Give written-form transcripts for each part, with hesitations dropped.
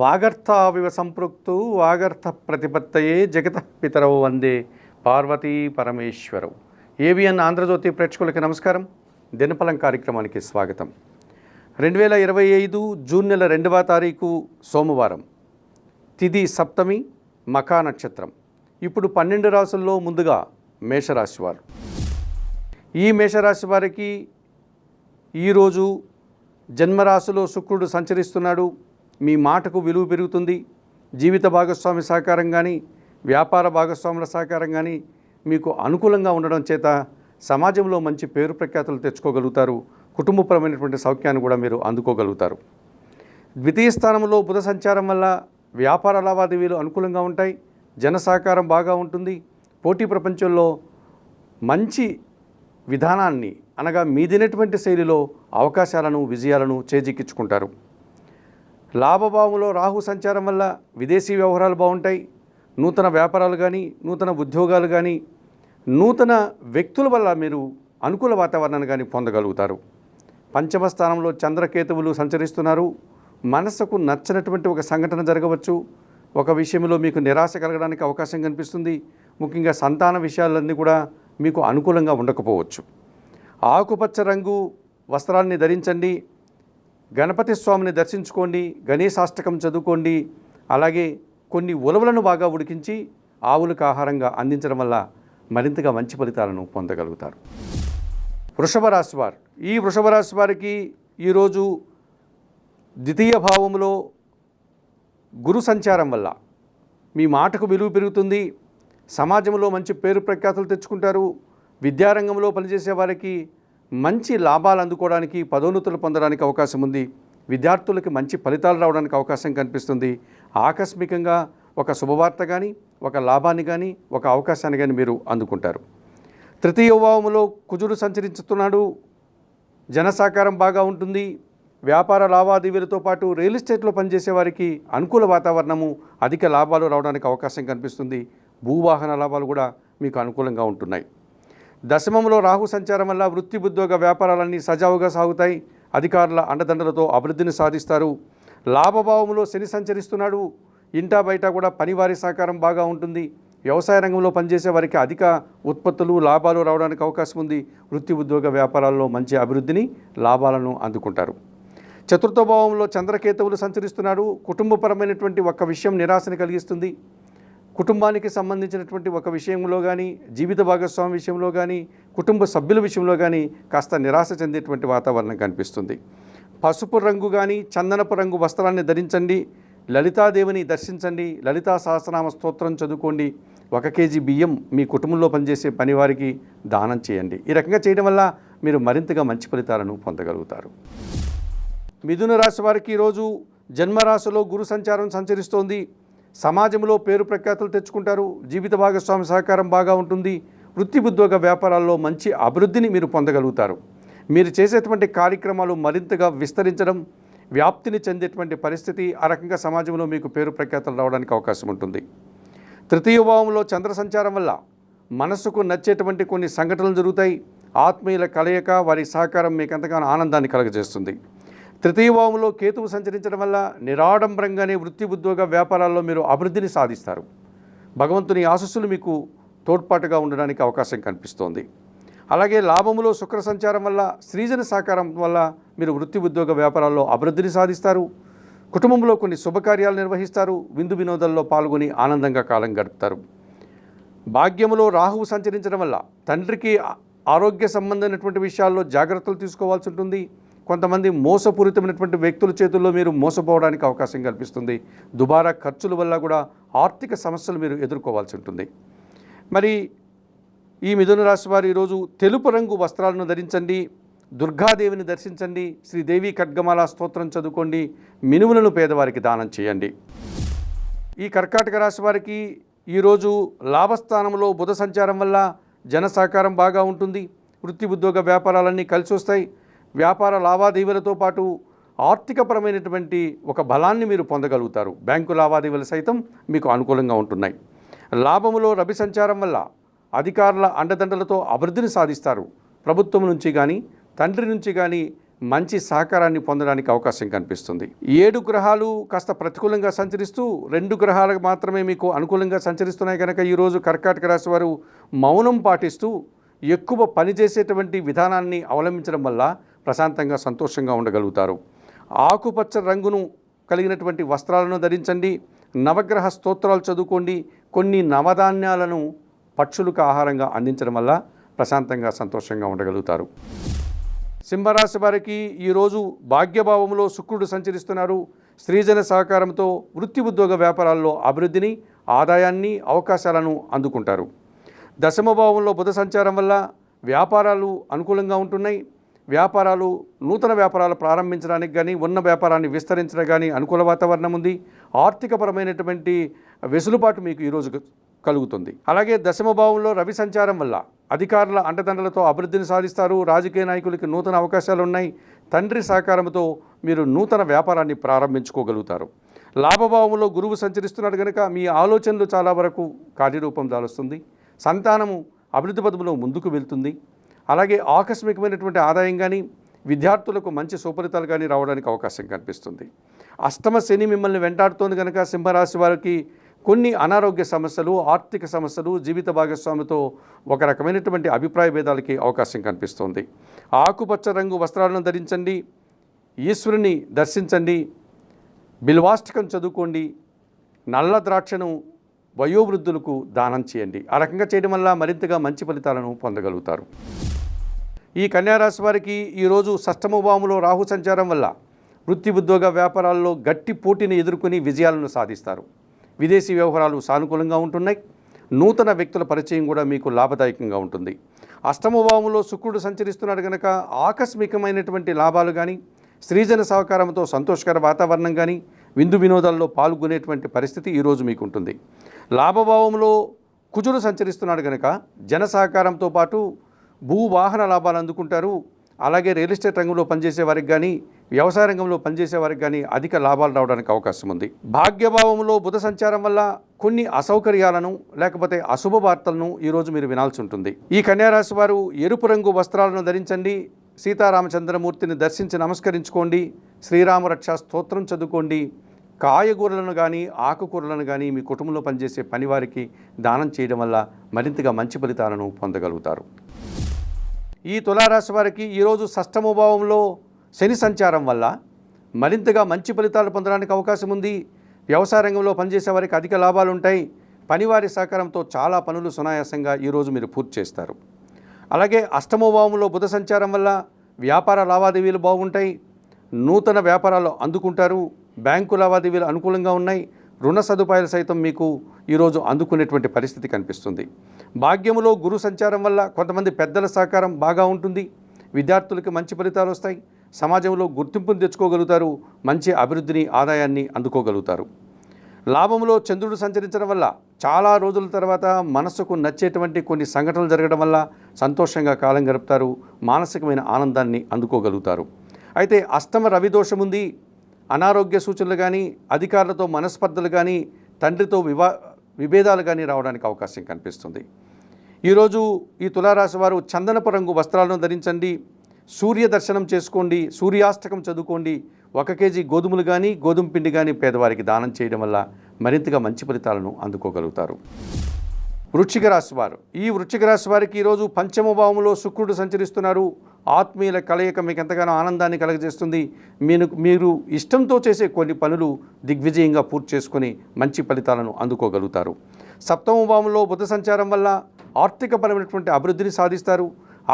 వాగర్థావివ సంపృక్తు వాగర్థ ప్రతిపత్తయే జగతః పితరౌ వందే Parvati పరమేశ్వరౌ. AVN Andhra Jyothi ప్రేక్షకులకి నమస్కారం. దినఫలం కార్యక్రమానికి స్వాగతం. 2025 జూన్ నెల 2వ తారీఖు సోమవారం, తిథి సప్తమి, మఖా నక్షత్రం. ఇప్పుడు 12 రాశుల్లో ముందుగా మేషరాశి వారు. ఈ మేషరాశి వారికి ఈరోజు జన్మరాశిలో శుక్రుడు సంచరిస్తున్నాడు. మీ మాటకు విలువ పెరుగుతుంది. జీవిత భాగస్వామి సహకారం కానీ, వ్యాపార భాగస్వాముల సహకారం కానీ మీకు అనుకూలంగా ఉండడం చేత సమాజంలో మంచి పేరు ప్రఖ్యాతులు తెచ్చుకోగలుగుతారు. కుటుంబపరమైనటువంటి సౌఖ్యాన్ని కూడా మీరు అందుకోగలుగుతారు. ద్వితీయ స్థానంలో బుధ సంచారం వల్ల వ్యాపార లావాదేవీలు అనుకూలంగా ఉంటాయి. జన సహకారం బాగా ఉంటుంది. పోటీ ప్రపంచంలో మంచి విధానాన్ని అనగా మీదినటువంటి శైలిలో అవకాశాలను, విజయాలను చేజిక్కించుకుంటారు. లాభభావంలో రాహు సంచారం వల్ల విదేశీ వ్యవహారాలు బాగుంటాయి. నూతన వ్యాపారాలు కానీ, నూతన ఉద్యోగాలు కానీ, నూతన వ్యక్తుల వల్ల మీరు అనుకూల వాతావరణాన్ని కానీ పొందగలుగుతారు. పంచమ స్థానంలో చంద్రకేతువులు సంచరిస్తున్నారు. మనసుకు నచ్చినటువంటి ఒక సంఘటన జరగవచ్చు. ఒక విషయంలో మీకు నిరాశ కలగడానికి అవకాశం కనిపిస్తుంది. ముఖ్యంగా సంతాన విషయాలన్నీ కూడా మీకు అనుకూలంగా ఉండకపోవచ్చు. ఆకుపచ్చ రంగు వస్త్రాన్ని ధరించండి. గణపతి స్వామిని దర్శించుకోండి. గణేశాష్టకం చదువుకోండి. అలాగే కొన్ని ఉలవలను బాగా ఉడికించి ఆవులకు ఆహారంగా అందించడం వల్ల మరింతగా మంచి ఫలితాలను పొందగలుగుతారు. వృషభ రాశి వారు. ఈ వృషభ రాశి వారికి ఈరోజు ద్వితీయ భావంలో గురు సంచారం వల్ల మీ మాటకు విలువ పెరుగుతుంది. సమాజంలో మంచి పేరు ప్రఖ్యాతులు తెచ్చుకుంటారు. విద్యారంగంలో పనిచేసే వారికి మంచి లాభాలు అందుకోవడానికి, పదోన్నతులు పొందడానికి అవకాశం ఉంది. విద్యార్థులకి మంచి ఫలితాలు రావడానికి అవకాశం కనిపిస్తుంది. ఆకస్మికంగా ఒక శుభవార్త కానీ, ఒక లాభాన్ని కానీ, ఒక అవకాశాన్ని కానీ మీరు అందుకుంటారు. తృతీయ భావంలో కుజుడు సంచరిస్తున్నాడు. జన సహకారం బాగా ఉంటుంది. వ్యాపార లావాదేవీలతో పాటు రియల్ ఎస్టేట్లో పనిచేసే వారికి అనుకూల వాతావరణము, అధిక లాభాలు రావడానికి అవకాశం కనిపిస్తుంది. భూవాహన లాభాలు కూడా మీకు అనుకూలంగా ఉంటున్నాయి. దశమంలో రాహు సంచారం వల్ల వృత్తి, ఉద్యోగ, వ్యాపారాలన్నీ సజావుగా సాగుతాయి. అధికారుల అండదండలతో అభివృద్ధిని సాధిస్తారు. లాభభావంలో శని సంచరిస్తున్నాడు. ఇంటా బయట కూడా పనివారి సహకారం బాగా ఉంటుంది. వ్యవసాయ రంగంలో పనిచేసే వారికి అధిక ఉత్పత్తులు, లాభాలు రావడానికి అవకాశం ఉంది. వృత్తి, ఉద్యోగ, వ్యాపారాల్లో మంచి అభివృద్ధిని, లాభాలను అందుకుంటారు. చతుర్థ భావంలో చంద్రకేతువులు సంచరిస్తున్నాడు. కుటుంబపరమైనటువంటి ఒక విషయం నిరాశని కలిగిస్తుంది. కుటుంబానికి సంబంధించినటువంటి ఒక విషయంలో కానీ, జీవిత భాగస్వామి విషయంలో కానీ, కుటుంబ సభ్యుల విషయంలో కానీ కాస్త నిరాశ చెందేటువంటి వాతావరణం కనిపిస్తుంది. పసుపు రంగు కానీ, చందనపు రంగు వస్త్రాన్ని ధరించండి. లలితాదేవిని దర్శించండి. లలితా సహస్రనామ స్తోత్రం చదువుకోండి. 1 కేజీ బియ్యం మీ కుటుంబంలో పనిచేసే పనివారికి దానం చేయండి. ఈ రకంగా చేయడం వల్ల మీరు మరింతగా మంచి ఫలితాలను పొందగలుగుతారు. మిథున రాశి వారికి ఈరోజు జన్మరాశిలో గురు సంచారం సంచరిస్తోంది. సమాజంలో పేరు ప్రఖ్యాతులు తెచ్చుకుంటారు. జీవిత భాగస్వామి సహకారం బాగా ఉంటుంది. వృత్తి, ఉద్యోగ, వ్యాపారాల్లో మంచి అభివృద్ధిని మీరు పొందగలుగుతారు. మీరు చేసేటువంటి కార్యక్రమాలు మరింతగా విస్తరించడం, వ్యాప్తిని చెందేటువంటి పరిస్థితి, ఆ రకంగా సమాజంలో మీకు పేరు ప్రఖ్యాతులు రావడానికి అవకాశం ఉంటుంది. తృతీయ భావంలో చంద్ర సంచారం వల్ల మనసుకు నచ్చేటువంటి కొన్ని సంఘటనలు జరుగుతాయి. ఆత్మీయుల కలయిక, వారి సహకారం మీకు ఎంతగానో ఆనందాన్ని కలుగజేస్తుంది. తృతీయ భావంలో కేతువు సంచరించడం వల్ల నిరాడంబరంగానే వృత్తి, ఉద్యోగ, వ్యాపారాల్లో మీరు అభివృద్ధిని సాధిస్తారు. భగవంతుని ఆశస్సులు మీకు తోడ్పాటుగా ఉండడానికి అవకాశం కనిపిస్తోంది. అలాగే లాభములో శుక్ర సంచారం వల్ల, స్త్రీజన సహకారం వల్ల మీరు వృత్తి, ఉద్యోగ, వ్యాపారాల్లో అభివృద్ధిని సాధిస్తారు. కుటుంబంలో కొన్ని శుభకార్యాలు నిర్వహిస్తారు. విందు వినోదాల్లో పాల్గొని ఆనందంగా కాలం గడుపుతారు. భాగ్యములో రాహువు సంచరించడం వల్ల తండ్రికి ఆరోగ్య సంబంధమైనటువంటి విషయాల్లో జాగ్రత్తలు తీసుకోవాల్సి ఉంటుంది. కొంతమంది మోసపూరితమైనటువంటి వ్యక్తుల చేతుల్లో మీరు మోసపోవడానికి అవకాశం కల్పిస్తుంది. దుబారా ఖర్చుల వల్ల కూడా ఆర్థిక సమస్యలు మీరు ఎదుర్కోవాల్సి ఉంటుంది. మరి ఈ మిథున రాశి వారు ఈరోజు తెలుపు రంగు వస్త్రాలను ధరించండి. దుర్గాదేవిని దర్శించండి. శ్రీదేవి ఖడ్గమాల స్తోత్రం చదువుకోండి. మినుములను పేదవారికి దానం చేయండి. ఈ కర్కాటక రాశి వారికి ఈరోజు లాభస్థానంలో బుధ సంచారం వల్ల జన సహకారం బాగా ఉంటుంది. వృత్తి, ఉద్యోగ, వ్యాపారాలన్నీ కలిసి వస్తాయి. వ్యాపార లావాదేవీలతో పాటు ఆర్థికపరమైనటువంటి ఒక బలాన్ని మీరు పొందగలుగుతారు. బ్యాంకు లావాదేవీలు సైతం మీకు అనుకూలంగా ఉంటున్నాయి. లాభములో రవి సంచారం వల్ల అధికారుల అండదండలతో అభివృద్ధిని సాధిస్తారు. ప్రభుత్వం నుంచి కానీ, తండ్రి నుంచి కానీ మంచి సహకారాన్ని పొందడానికి అవకాశం కనిపిస్తుంది. 7 గ్రహాలు కాస్త ప్రతికూలంగా సంచరిస్తూ 2 గ్రహాలకు మాత్రమే మీకు అనుకూలంగా సంచరిస్తున్నాయి కనుక ఈరోజు కర్కాటక రాశి వారు మౌనం పాటిస్తూ ఎక్కువ పనిచేసేటువంటి విధానాన్ని అవలంబించడం వల్ల ప్రశాంతంగా సంతోషంగా ఉండగలుగుతారు. ఆకుపచ్చ రంగును కలిగినటువంటి వస్త్రాలను ధరించండి. నవగ్రహ స్తోత్రాలు చదువుకోండి. కొన్ని నవధాన్యాలను పక్షులకు ఆహారంగా అందించడం వల్ల ప్రశాంతంగా సంతోషంగా ఉండగలుగుతారు. సింహరాశి వారికి ఈరోజు భాగ్యభావంలో శుక్రుడు సంచరిస్తున్నారు. స్త్రీజన సహకారంతో వృత్తి ఉద్యోగ వ్యాపారాల్లో అభివృద్ధిని, ఆదాయాన్ని, అవకాశాలను అందుకుంటారు. దశమ భావంలో బుధ సంచారం వల్ల వ్యాపారాలు అనుకూలంగా ఉంటున్నాయి. నూతన వ్యాపారాలు ప్రారంభించడానికి కానీ, ఉన్న వ్యాపారాన్ని విస్తరించడం కానీ అనుకూల వాతావరణం ఉంది. ఆర్థికపరమైనటువంటి వెసులుబాటు మీకు ఈరోజు కలుగుతుంది. అలాగే దశమ భావంలో రవి సంచారం వల్ల అధికారుల అండదండలతో అభివృద్ధిని సాధిస్తారు. రాజకీయ నాయకులకి నూతన అవకాశాలు ఉన్నాయి. తండ్రి సహకారంతో మీరు నూతన వ్యాపారాన్ని ప్రారంభించుకోగలుగుతారు. లాభభావంలో గురువు సంచరిస్తున్నాడు కనుక మీ ఆలోచనలు చాలా వరకు కార్యరూపం దాలుస్తుంది. సంతానము అభివృద్ధి పథంలో ముందుకు వెళ్తుంది. అలాగే ఆకస్మికమైనటువంటి ఆదాయం కానీ, విద్యార్థులకు మంచి సుఫలితాలు కానీ రావడానికి అవకాశం కనిపిస్తుంది. అష్టమ శని మిమ్మల్ని వెంటాడుతోంది కనుక సింహరాశి వారికి కొన్ని అనారోగ్య సమస్యలు, ఆర్థిక సమస్యలు, జీవిత భాగస్వామితో ఒక రకమైనటువంటి అభిప్రాయ భేదాలకి అవకాశం కనిపిస్తుంది. ఆకుపచ్చ రంగు వస్త్రాలను ధరించండి. ఈశ్వరుని దర్శించండి. బిల్వాష్టకం చదువుకోండి. నల్ల ద్రాక్షను వయోవృద్ధులకు దానం చేయండి. ఆ రకంగా చేయడం వల్ల మరింతగా మంచి ఫలితాలను పొందగలుగుతారు. ఈ కన్యారాశి వారికి ఈరోజు షష్టమ భావంలో రాహు సంచారం వల్ల వృత్తి ఉద్యోగ వ్యాపారాల్లో గట్టి పోటీని ఎదుర్కొని విజయాలను సాధిస్తారు. విదేశీ వ్యవహారాలు సానుకూలంగా ఉంటున్నాయి. నూతన వ్యక్తుల పరిచయం కూడా మీకు లాభదాయకంగా ఉంటుంది. అష్టమ భావంలో శుక్రుడు సంచరిస్తున్నాడు కనుక ఆకస్మికమైనటువంటి లాభాలు కానీ, స్త్రీజన సహకారంతో సంతోషకర వాతావరణం కానీ, విందు వినోదాల్లో పాల్గొనేటువంటి పరిస్థితి ఈరోజు మీకు ఉంటుంది. లాభభావంలో కుజుడు సంచరిస్తున్నాడు కనుక జన సహకారంతో పాటు భూవాహన లాభాలు అందుకుంటారు. అలాగే రియల్ ఎస్టేట్ రంగంలో పనిచేసే వారికి కానీ, వ్యవసాయ రంగంలో పనిచేసే వారికి కానీ అధిక లాభాలు రావడానికి అవకాశం ఉంది. భాగ్యభావంలో బుధ సంచారం వల్ల కొన్ని అసౌకర్యాలను లేకపోతే అశుభ వార్తలను ఈరోజు మీరు వినాల్సి ఉంటుంది. ఈ కన్యారాశి వారు ఎరుపు రంగు వస్త్రాలను ధరించండి. సీతారామచంద్రమూర్తిని దర్శించి నమస్కరించుకోండి. శ్రీరామ రక్షా స్తోత్రం చదువుకోండి. కాయగూరలను కానీ, ఆకుకూరలను కానీ మీ కుటుంబంలో పనిచేసే పనివారికి దానం చేయడం వల్ల మరింతగా మంచి ఫలితాలను పొందగలుగుతారు. ఈ తులారాశి వారికి ఈరోజు షష్టమ భావంలో శని సంచారం వల్ల మరింతగా మంచి ఫలితాలు పొందడానికి అవకాశం ఉంది. వ్యవసాయ రంగంలో పనిచేసే వారికి అధిక లాభాలు ఉంటాయి. పనివారి సహకారంతో చాలా పనులు సునాయాసంగా ఈరోజు మీరు పూర్తి చేస్తారు. అలాగే అష్టమ భావంలో బుధ సంచారం వల్ల వ్యాపార లావాదేవీలు బాగుంటాయి. నూతన వ్యాపారాలు అందుకుంటారు. బ్యాంకు లావాదేవీలు అనుకూలంగా ఉన్నాయి. రుణ సదుపాయాలు సైతం మీకు ఈరోజు అందుకునేటువంటి పరిస్థితి కనిపిస్తుంది. భాగ్యములో గురు సంచారం వల్ల కొంతమంది పెద్దల సహకారం బాగా ఉంటుంది. విద్యార్థులకి మంచి ఫలితాలు వస్తాయి. సమాజంలో గుర్తింపును తెచ్చుకోగలుగుతారు. మంచి అభివృద్ధిని, ఆదాయాన్ని అందుకోగలుగుతారు. లాభంలో చంద్రుడు సంచరించడం వల్ల చాలా రోజుల తర్వాత మనసుకు నచ్చేటువంటి కొన్ని సంఘటనలు జరగడం వల్ల సంతోషంగా కాలం గడుపుతారు. మానసికమైన ఆనందాన్ని అందుకోగలుగుతారు. అయితే అష్టమ రవి దోషం ఉంది. అనారోగ్య సూచనలు కానీ, అధికారులతో మనస్పర్ధలు కానీ, తండ్రితో విభేదాలు కానీ రావడానికి అవకాశం కనిపిస్తుంది. ఈరోజు ఈ తులారాశి వారు చందనపు రంగు వస్త్రాలను ధరించండి. సూర్య దర్శనం చేసుకోండి. సూర్యాష్టకం చదువుకోండి. 1 కేజీ గోధుమలు కానీ, గోధుమ పిండి కానీ పేదవారికి దానం చేయడం వల్ల మరింతగా మంచి ఫలితాలను అందుకోగలుగుతారు. వృశ్చిక రాశి వారు, ఈ వృశ్చిక రాశి వారికి ఈరోజు పంచమ భావంలో శుక్రుడు సంచరిస్తున్నారు. ఆత్మీయుల కలయిక మీకు ఎంతగానో ఆనందాన్ని కలగజేస్తుంది. మీరు ఇష్టంతో చేసే కొన్ని పనులు దిగ్విజయంగా పూర్తి చేసుకొని మంచి ఫలితాలను అందుకోగలుగుతారు. సప్తమ భావంలో బుధ సంచారం వల్ల ఆర్థికపరమైనటువంటి అభివృద్ధిని సాధిస్తారు.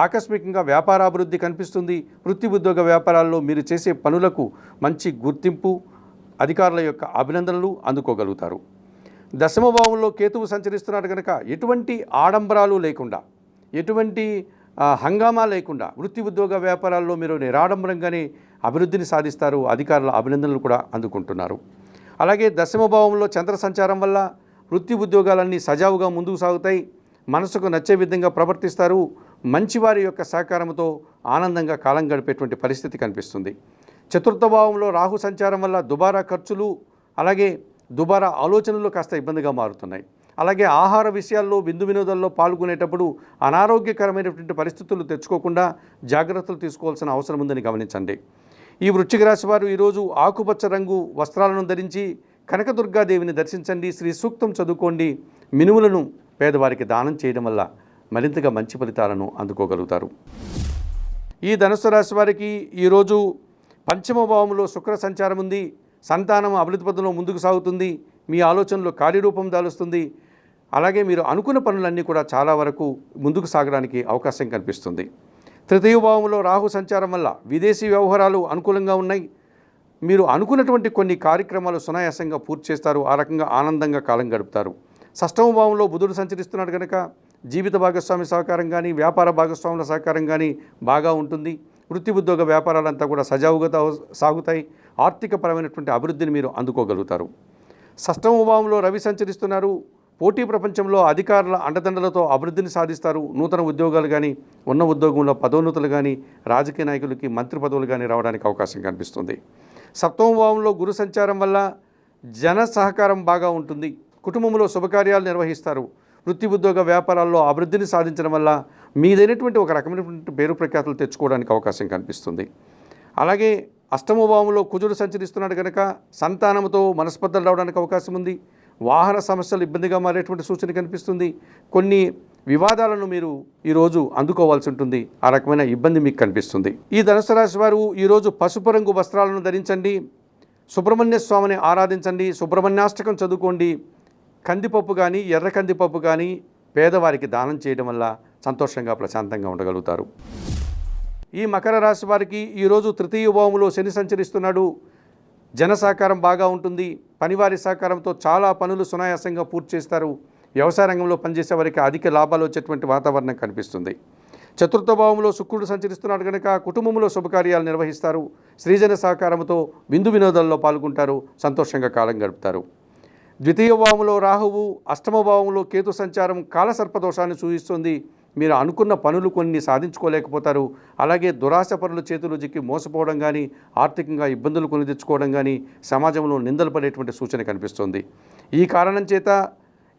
ఆకస్మికంగా వ్యాపారాభివృద్ధి కనిపిస్తుంది. వృత్తి ఉద్యోగ వ్యాపారాల్లో మీరు చేసే పనులకు మంచి గుర్తింపు, అధికారుల యొక్క అభినందనలు అందుకోగలుగుతారు. దశమ భావంలో కేతువు సంచరిస్తున్నాడు కనుక ఎటువంటి ఆడంబరాలు లేకుండా, ఎటువంటి హంగామా లేకుండా వృత్తి ఉద్యోగ వ్యాపారాల్లో మీరు నిరాడంబరంగానే అభివృద్ధిని సాధిస్తారు. అధికారుల అభినందనలు కూడా అందుకుంటున్నారు. అలాగే దశమ భావంలో చంద్ర సంచారం వల్ల వృత్తి ఉద్యోగాలన్నీ సజావుగా ముందుకు సాగుతాయి. మనసుకు నచ్చే విధంగా ప్రవర్తిస్తారు. మంచివారి యొక్క సహకారంతో ఆనందంగా కాలం గడిపేటువంటి పరిస్థితి కనిపిస్తుంది. చతుర్థ భావంలో రాహు సంచారం వల్ల దుబారా ఖర్చులు, అలాగే దుబారా ఆలోచనలు కాస్త ఇబ్బందిగా మారుతున్నాయి. అలాగే ఆహార విషయాల్లో విందు వినోదాల్లో పాల్గొనేటప్పుడు అనారోగ్యకరమైనటువంటి పరిస్థితులు తెచ్చుకోకుండా జాగ్రత్తలు తీసుకోవాల్సిన అవసరం ఉందని గమనించండి. ఈ వృశ్చిక రాశి వారు ఈరోజు ఆకుపచ్చ రంగు వస్త్రాలను ధరించి కనకదుర్గాదేవిని దర్శించండి, శ్రీ సూక్తం చదువుకోండి, మినుములను పేదవారికి దానం చేయడం వల్ల మరింతగా మంచి ఫలితాలను అందుకోగలుగుతారు. ఈ ధనుస్సు రాశి వారికి ఈరోజు పంచమ భావంలో శుక్ర సంచారం ఉంది. సంతానం అభివృద్ధి పథంలో ముందుకు సాగుతుంది. మీ ఆలోచనలో కార్యరూపం దాలుస్తుంది. అలాగే మీరు అనుకున్న పనులన్నీ కూడా చాలా వరకు ముందుకు సాగడానికి అవకాశం కనిపిస్తుంది. తృతీయ భావంలో రాహు సంచారం వల్ల విదేశీ వ్యవహారాలు అనుకూలంగా ఉన్నాయి. మీరు అనుకున్నటువంటి కొన్ని కార్యక్రమాలు సునాయాసంగా పూర్తి చేస్తారు. ఆ రకంగా ఆనందంగా కాలం గడుపుతారు. షష్టమ భావంలో బుధుడు సంచరిస్తున్నాడు కనుక జీవిత భాగస్వామి సహకారం కానీ వ్యాపార భాగస్వాముల సహకారం కానీ బాగా ఉంటుంది. వృత్తి ఉద్యోగ వ్యాపారాలంతా కూడా సజావుగా సాగుతాయి. ఆర్థికపరమైనటువంటి అభివృద్ధిని మీరు అందుకోగలుగుతారు. షష్టమ భావంలో రవి సంచరిస్తున్నారు. పోటీ ప్రపంచంలో అధికారుల అండదండలతో అభివృద్ధిని సాధిస్తారు. నూతన ఉద్యోగాలు కానీ ఉన్న ఉద్యోగంలో పదోన్నతులు కానీ రాజకీయ నాయకులకి మంత్రి పదవులు కానీ రావడానికి అవకాశం కనిపిస్తుంది. సప్తమ భావంలో గురు సంచారం వల్ల జన సహకారం బాగా ఉంటుంది. కుటుంబంలో శుభకార్యాలు నిర్వహిస్తారు. వృత్తి ఉద్యోగ వ్యాపారాల్లో అభివృద్ధిని సాధించడం వల్ల మీదైనటువంటి ఒక రకమైనటువంటి పేరు ప్రఖ్యాతులు తెచ్చుకోవడానికి అవకాశం కనిపిస్తుంది. అలాగే అష్టమ భావంలో కుజుడు సంచరిస్తున్నాడు కనుక సంతానంతో మనస్పర్ధలు రావడానికి అవకాశం ఉంది. వాహన సమస్యలు ఇబ్బందిగా మారేటువంటి సూచన కనిపిస్తుంది. కొన్ని వివాదాలను మీరు ఈరోజు అందుకోవాల్సి ఉంటుంది. ఆ రకమైన ఇబ్బంది మీకు కనిపిస్తుంది. ఈ ధనుసు రాశి వారు ఈరోజు పసుపు రంగు వస్త్రాలను ధరించండి, సుబ్రహ్మణ్య స్వామిని ఆరాధించండి, సుబ్రహ్మణ్యాష్టకం చదువుకోండి. కందిపప్పు కానీ ఎర్ర కందిపప్పు కానీ పేదవారికి దానం చేయడం వల్ల సంతోషంగా ప్రశాంతంగా ఉండగలుగుతారు. ఈ మకర రాశి వారికి ఈరోజు తృతీయ భావంలో శని సంచరిస్తున్నాడు. జన సహకారం బాగా ఉంటుంది. పనివారి సహకారంతో చాలా పనులు సునాయాసంగా పూర్తి చేస్తారు. వ్యవసాయ రంగంలో పనిచేసే వారికి అధిక లాభాలు వచ్చేటువంటి వాతావరణం కనిపిస్తుంది. చతుర్థ భావంలో శుక్రుడు సంచరిస్తున్నాడు కనుక కుటుంబంలో శుభకార్యాలు నిర్వహిస్తారు. స్త్రీజన సహకారంతో విందు వినోదాల్లో పాల్గొంటారు. సంతోషంగా కాలం గడుపుతారు. ద్వితీయ భావంలో రాహువు, అష్టమ భావంలో కేతు సంచారం కాలసర్పదోషాన్ని సూచిస్తుంది. మీరు అనుకున్న పనులు కొన్ని సాధించుకోలేకపోతారు. అలాగే దురాశ పనుల చేతులు జిక్కి మోసపోవడం కానీ ఆర్థికంగా ఇబ్బందులు కొని తెచ్చుకోవడం కానీ సమాజంలో నిందలు పడేటువంటి సూచన కనిపిస్తుంది. ఈ కారణం చేత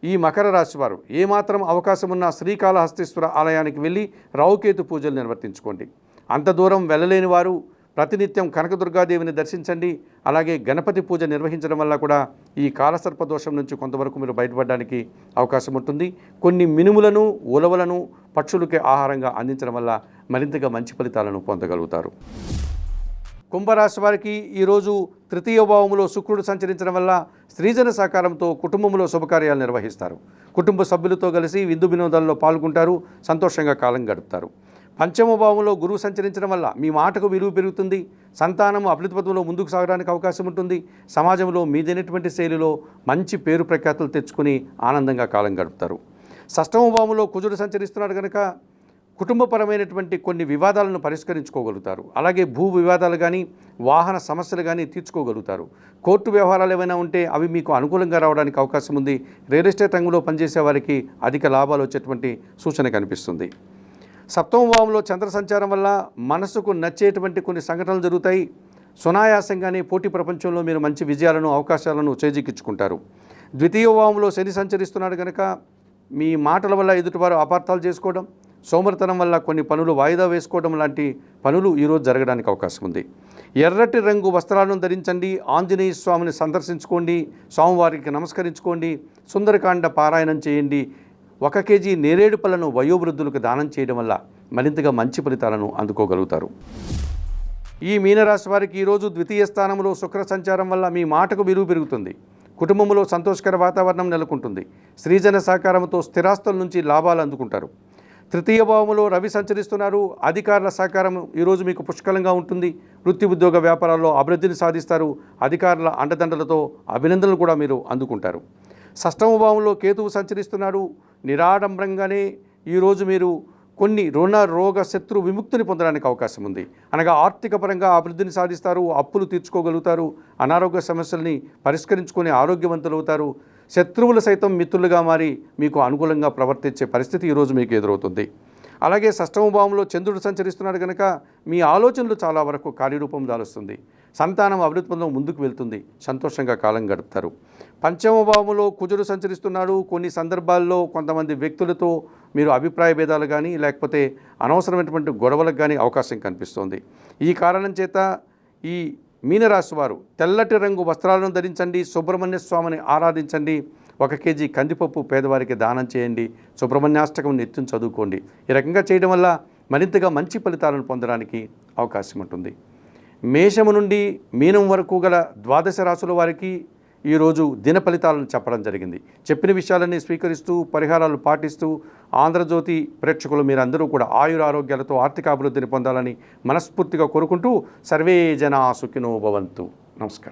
ఈ మకర రాశి వారు ఏమాత్రం అవకాశం ఉన్న శ్రీకాళహస్తీశ్వర ఆలయానికి వెళ్ళి రావుకేతు పూజలు నిర్వర్తించుకోండి. అంత దూరం వెళ్ళలేని వారు ప్రతినిత్యం కనకదుర్గాదేవిని దర్శించండి. అలాగే గణపతి పూజ నిర్వహించడం వల్ల కూడా ఈ కాలసర్ప దోషం నుంచి కొంతవరకు మీరు బయటపడడానికి అవకాశం ఉంటుంది. కొన్ని మినుములను ఉలవలను పక్షులకి ఆహారంగా అందించడం వల్ల మరింతగా మంచి ఫలితాలను పొందగలుగుతారు. కుంభరాశి వారికి ఈరోజు తృతీయ భావంలో శుక్రుడు సంచరించడం వల్ల స్త్రీజన సహకారంతో కుటుంబంలో శుభకార్యాలు నిర్వహిస్తారు. కుటుంబ సభ్యులతో కలిసి విందు వినోదాల్లో పాల్గొంటారు. సంతోషంగా కాలం గడుపుతారు. పంచమ భావంలో గురువు సంచరించడం వల్ల మీ మాటకు విలువ పెరుగుతుంది. సంతానం అభివృద్ధి పథంలో ముందుకు సాగడానికి అవకాశం ఉంటుంది. సమాజంలో మీదైనటువంటి శైలిలో మంచి పేరు ప్రఖ్యాతులు తెచ్చుకుని ఆనందంగా కాలం గడుపుతారు. షష్టమ భావంలో కుజుడు సంచరిస్తున్నాడు కనుక కుటుంబపరమైనటువంటి కొన్ని వివాదాలను పరిష్కరించుకోగలుగుతారు. అలాగే భూ వివాదాలు కానీ వాహన సమస్యలు కానీ తీర్చుకోగలుగుతారు. కోర్టు వ్యవహారాలు ఏమైనా ఉంటే అవి మీకు అనుకూలంగా రావడానికి అవకాశం ఉంది. రియల్ ఎస్టేట్ రంగంలో పనిచేసే వారికి అధిక లాభాలు వచ్చేటువంటి సూచన కనిపిస్తుంది. సప్తమ భావంలో చంద్ర సంచారం వల్ల మనసుకు నచ్చేటువంటి కొన్ని సంఘటనలు జరుగుతాయి. సునాయాసంగానే పోటీ ప్రపంచంలో మీరు మంచి విజయాలను అవకాశాలను చేజిక్కించుకుంటారు. ద్వితీయ భావంలో శని సంచరిస్తున్నాడు కనుక మీ మాటల వల్ల ఎదుటివారు అపార్థాలు చేసుకోవడం, సోమరితనం వల్ల కొన్ని పనులు వాయిదా వేసుకోవడం లాంటి పనులు ఈరోజు జరగడానికి అవకాశం ఉంది. ఎర్రటి రంగు వస్త్రాలను ధరించండి. ఆంజనేయ స్వామిని సందర్శించుకోండి. స్వామివారికి నమస్కరించుకోండి. సుందరకాండ పారాయణం చేయండి. 1 కేజీ నేరేడు పళ్ళను వయోవృద్ధులకు దానం చేయడం వల్ల మరింతగా మంచి ఫలితాలను అందుకోగలుగుతారు. ఈ మీనరాశి వారికి ఈరోజు ద్వితీయ స్థానంలో శుక్ర సంచారం వల్ల మీ మాటకు విలువ పెరుగుతుంది. కుటుంబంలో సంతోషకర వాతావరణం నెలకొంటుంది. స్త్రీజన సహకారంతో స్థిరాస్తుల నుంచి లాభాలు అందుకుంటారు. తృతీయ భావంలో రవి సంచరిస్తున్నారు. అధికారుల సహకారం ఈరోజు మీకు పుష్కలంగా ఉంటుంది. వృత్తి ఉద్యోగ వ్యాపారాల్లో అభివృద్ధిని సాధిస్తారు. అధికారుల అండదండలతో అభినందనలు కూడా మీరు అందుకుంటారు. షష్టమ భావంలో కేతువు సంచరిస్తున్నాడు. నిరాడంబరంగానే ఈరోజు మీరు కొన్ని రుణ రోగ శత్రు విముక్తిని పొందడానికి అవకాశం ఉంది. అనగా ఆర్థిక పరంగా అభివృద్ధిని సాధిస్తారు. అప్పులు తీర్చుకోగలుగుతారు. అనారోగ్య సమస్యల్ని పరిష్కరించుకొని ఆరోగ్యవంతులవుతారు. శత్రువులు సైతం మిత్రులుగా మారి మీకు అనుకూలంగా ప్రవర్తించే పరిస్థితి ఈరోజు మీకు ఎదురవుతుంది. అలాగే షష్టమ భావంలో చంద్రుడు సంచరిస్తున్నాడు కనుక మీ ఆలోచనలు చాలా వరకు కార్యరూపం దాలుస్తుంది. సంతానం అభివృద్ధి పొందడం ముందుకు వెళ్తుంది. సంతోషంగా కాలం గడుపుతారు. పంచమ భావంలో కుజుడు సంచరిస్తున్నాడు. కొన్ని సందర్భాల్లో కొంతమంది వ్యక్తులతో మీరు అభిప్రాయ భేదాలు కానీ లేకపోతే అనవసరమైనటువంటి గొడవలకు కానీ అవకాశం కనిపిస్తోంది. ఈ కారణం చేత ఈ మీనరాశి వారు తెల్లటి రంగు వస్త్రాలను ధరించండి, సుబ్రహ్మణ్య స్వామిని ఆరాధించండి, 1 కేజీ కందిపప్పు పేదవారికి దానం చేయండి, సుబ్రహ్మణ్యాష్టకం నిత్యం చదువుకోండి. ఈ రకంగా చేయడం వల్ల మరింతగా మంచి ఫలితాలను పొందడానికి అవకాశం ఉంటుంది. మేషము నుండి మీనం వరకు గల 12 రాశుల వారికి ఈరోజు దిన ఫలితాలను చెప్పడం జరిగింది. చెప్పిన విషయాలన్నీ స్వీకరిస్తూ పరిహారాలు పాటిస్తూ ఆంధ్రజ్యోతి ప్రేక్షకులు మీరందరూ కూడా ఆయురారోగ్యాలతో ఆర్థిక అభివృద్ధిని పొందాలని మనస్ఫూర్తిగా కోరుకుంటూ సర్వే జనా సుఖినో భవంతు. నమస్కారం.